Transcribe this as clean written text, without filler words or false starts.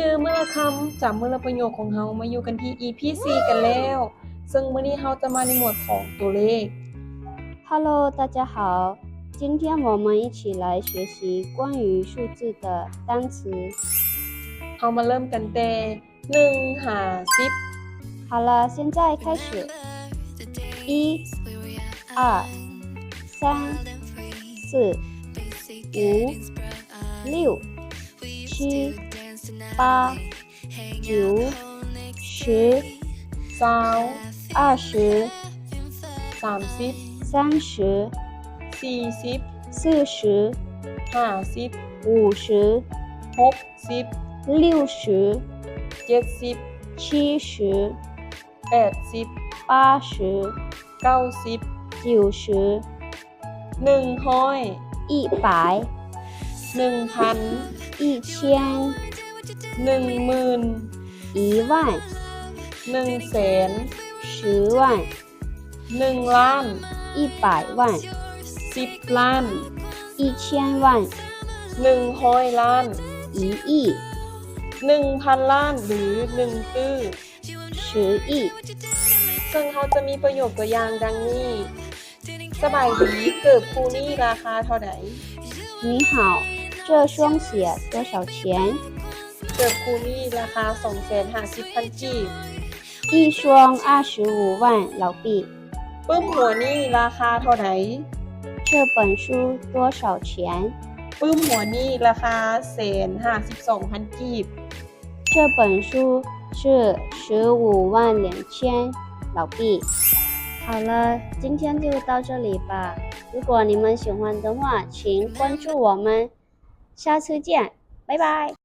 เจอมื้อละคำจากมื้อละประโยคของเฮามาอยู่กันที่ EP 4กันแล้ว ซึ่งมื้อนี้เฮาจะมาในหมวดของตัวเลข Hello，大家好，今天我们一起来学习关于数字的单词。เฮามาเริ่มกันแต่1 5 10好了，现在开始。1、2、3、4、5、6、7、8、9、10、20 20、30 30、40 40、50 50、60 60、70 70、80 80、90 90、100 100、1,000 1000、10,000 10000、100,000 10万、1ล้าน 100万、10ล้าน 1000万、100ล้าน 1亿、1,000 ล้านหรือ1ตื้อ10亿。ซึ่งเขาจะมีประโยคตัวอย่างดังนี้สบายดีเกิบคู่นี้ราคาเท่าไหร่你好，这双鞋多少钱？ เกิบคู่นี้ราคา 250,000 กีบ一双25万老币。 ปึ้มหัวนี้ราคาเท่าไหร่这本书多少钱？ ปึ้มหัวนี้ราคา 152,000 กีบ这本书是152000老币。好了，今天就到这里吧。如果你们喜欢的话，请关注我们，下次见，拜拜。